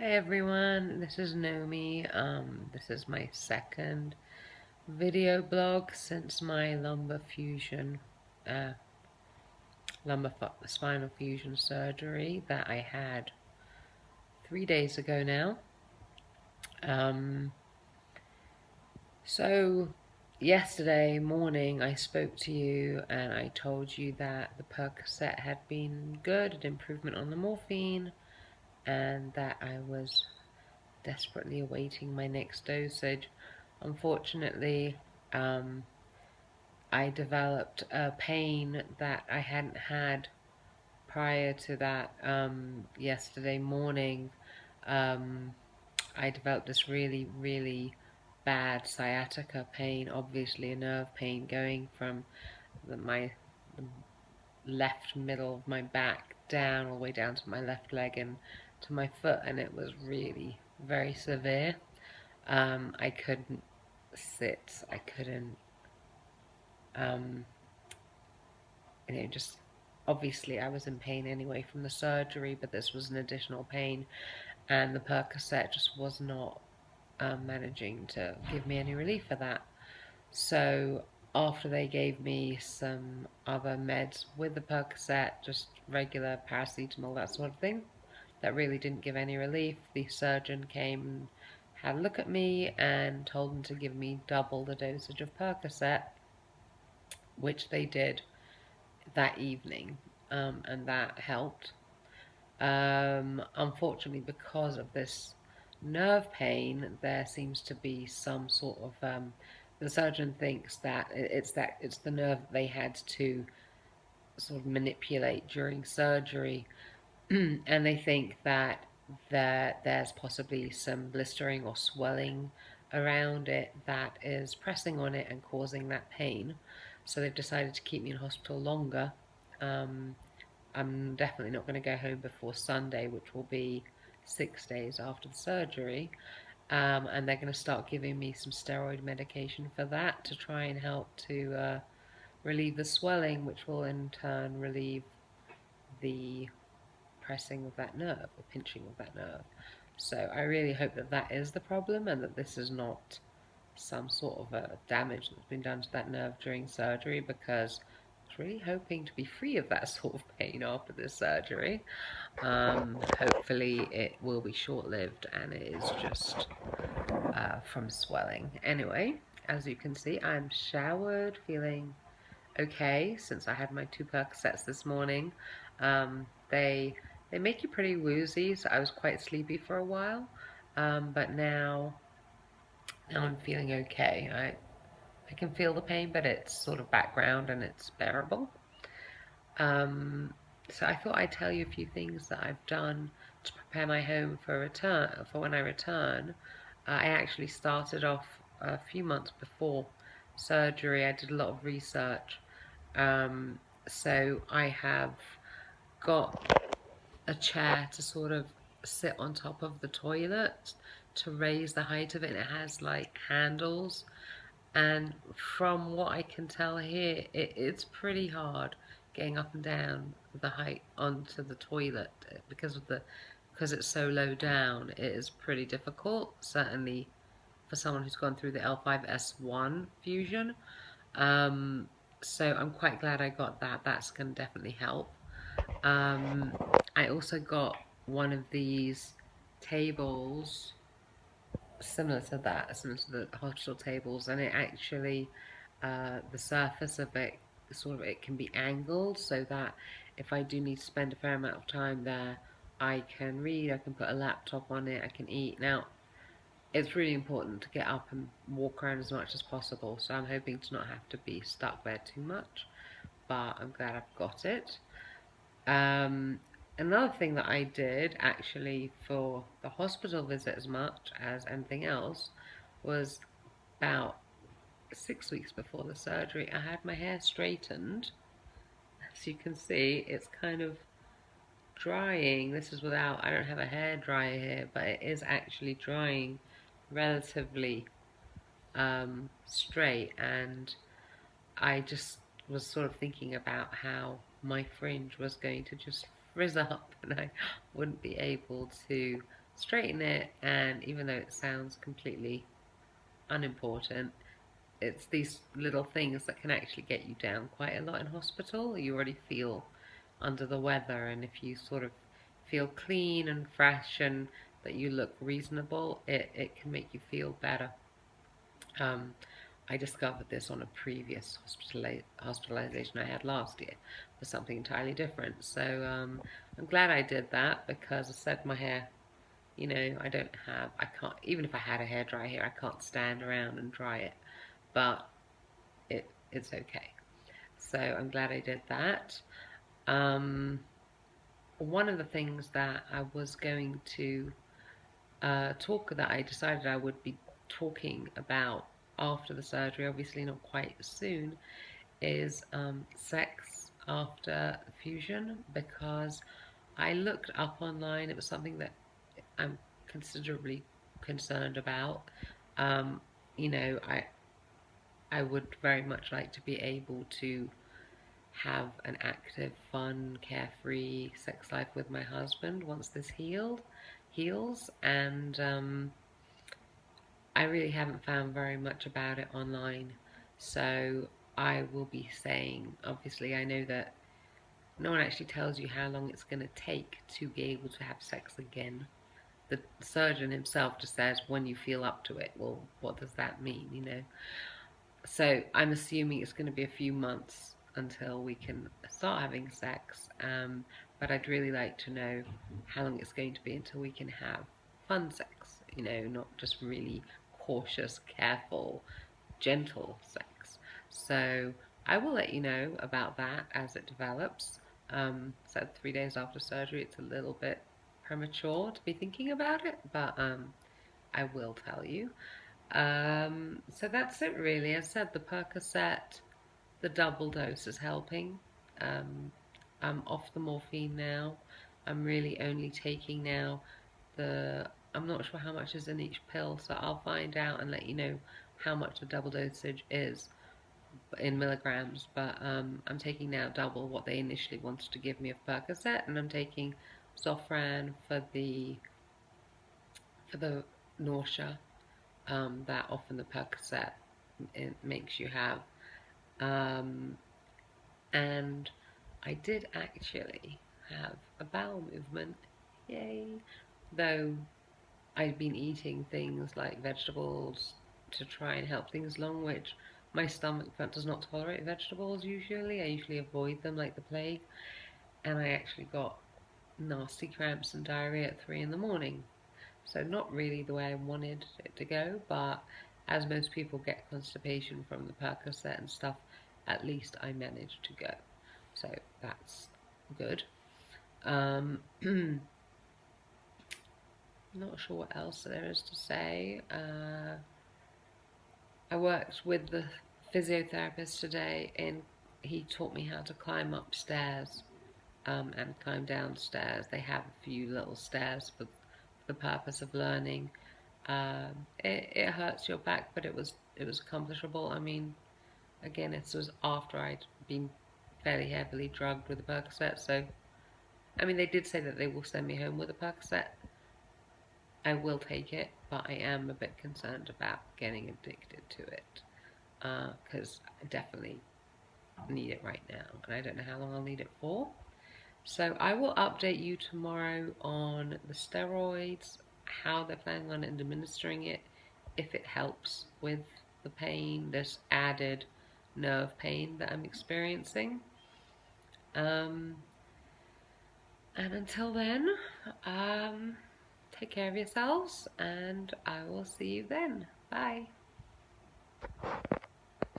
Hi everyone, this is Nomi. This is my second video blog since my uh, spinal fusion surgery that I had 3 days ago now. Um, so yesterday morning I spoke to you and I told you that the Percocet had been good, an improvement on the morphine, and that I was desperately awaiting my next dosage. Unfortunately, um, I developed a pain that I hadn't had prior to that. Yesterday morning, um, I developed this really, really bad sciatica pain, obviously a nerve pain going from the left middle of my back down all the way down to my left leg and to my foot, and it was really very severe. I couldn't sit. I couldn't, um, just obviously I was in pain anyway from the surgery, but this was an additional pain, and the Percocet just was not managing to give me any relief for that. So after they gave me some other meds with the Percocet, just regular paracetamol, that sort of thing, that really didn't give any relief, the surgeon came and had a look at me and told them to give me double the dosage of Percocet, which they did that evening, and that helped. Unfortunately, because of this nerve pain, there seems to be some sort of the surgeon thinks that it's the nerve they had to sort of manipulate during surgery, and they think that there's possibly some blistering or swelling around it that is pressing on it and causing that pain. So they've decided to keep me in hospital longer. Um, I'm definitely not going to go home before Sunday, which will be 6 days after the surgery. And they're going to start giving me some steroid medication for that to try and help to relieve the swelling, which will in turn relieve the pressing of that nerve, the pinching of that nerve. So I really hope that that is the problem and that this is not some sort of a damage that's been done to that nerve during surgery, because I was really hoping to be free of that sort of pain after this surgery. Hopefully it will be short-lived and it is just from swelling. Anyway, as you can see, I'm showered, feeling okay since I had my 2 Percocets this morning. They make you pretty woozy, so I was quite sleepy for a while, but now I'm feeling okay. I can feel the pain, but it's sort of background and it's bearable. Um, so I thought I'd tell you a few things that I've done to prepare my home for when I return. I actually started off a few months before surgery. I did a lot of research. Um, so I have got a chair to sort of sit on top of the toilet to raise the height of it. And it has like handles, and from what I can tell here, it's pretty hard getting up and down the height onto the toilet because it's so low down. It is pretty difficult, certainly for someone who's gone through the L5S1 fusion. Um, so I'm quite glad I got that. That's going to definitely help. Um, I also got one of these tables similar to the hospital tables, and it actually, the surface of it, sort of, it can be angled so that if I do need to spend a fair amount of time there, I can read, I can put a laptop on it, I can eat. Now, it's really important to get up and walk around as much as possible, so I'm hoping to not have to be stuck there too much, but I'm glad I've got it. Um, Another thing that I did actually for the hospital visit as much as anything else was about 6 weeks before the surgery, I had my hair straightened. As you can see, it's kind of drying. This is without, I don't have a hair dryer here, but it is actually drying relatively straight. And I just was sort of thinking about how my fringe was going to just frizz up and I wouldn't be able to straighten it, and even though it sounds completely unimportant, it's these little things that can actually get you down quite a lot in hospital. You already feel under the weather, and if you sort of feel clean and fresh and that you look reasonable, it can make you feel better. Um, I discovered this on a previous hospitalization I had last year for something entirely different. So I'm glad I did that because I said my hair, I can't, even if I had a hairdryer here, I can't stand around and dry it. But it's okay. So I'm glad I did that. Um, One of the things that I was going to that I decided I would be talking about after the surgery, obviously not quite soon, is sex after fusion, because I looked up online. It was something that I'm considerably concerned about. Um, I would very much like to be able to have an active, fun, carefree sex life with my husband once this heals, and I really haven't found very much about it online. So I will be saying, obviously, I know that no one actually tells you how long it's going to take to be able to have sex again. The surgeon himself just says when you feel up to it. Well, what does that mean? So I'm assuming it's going to be a few months until we can start having sex. But I'd really like to know how long it's going to be until we can have fun sex. Not just really cautious, careful, gentle sex. So I will let you know about that as it develops. So 3 days after surgery, it's a little bit premature to be thinking about it, but I will tell you. So that's it really. As I said, the Percocet, the double dose is helping. Um, I'm off the morphine now. I'm really only taking now I'm not sure how much is in each pill, so I'll find out and let you know how much the double dosage is in milligrams. But I'm taking now double what they initially wanted to give me of Percocet, and I'm taking Zofran for the nausea that often the Percocet it makes you have. Um, and I did actually have a bowel movement, yay! Though I'd been eating things like vegetables to try and help things along, which my stomach does not tolerate vegetables usually. I usually avoid them like the plague, and I actually got nasty cramps and diarrhea at 3 in the morning. So not really the way I wanted it to go, but as most people get constipation from the Percocet and stuff, at least I managed to go. So that's good. Not sure what else there is to say. I worked with the physiotherapist today, and he taught me how to climb upstairs and climb downstairs. They have a few little stairs for the purpose of learning. It hurts your back, but it was accomplishable. I mean, again, this was after I'd been fairly heavily drugged with a Percocet. So, I mean, they did say that they will send me home with a Percocet. I will take it, but I am a bit concerned about getting addicted to it because I definitely need it right now, and I don't know how long I'll need it for. So I will update you tomorrow on the steroids, how they're planning on administering it, if it helps with the pain, this added nerve pain that I'm experiencing. Um, and until then, um, take care of yourselves, and I will see you then. Bye.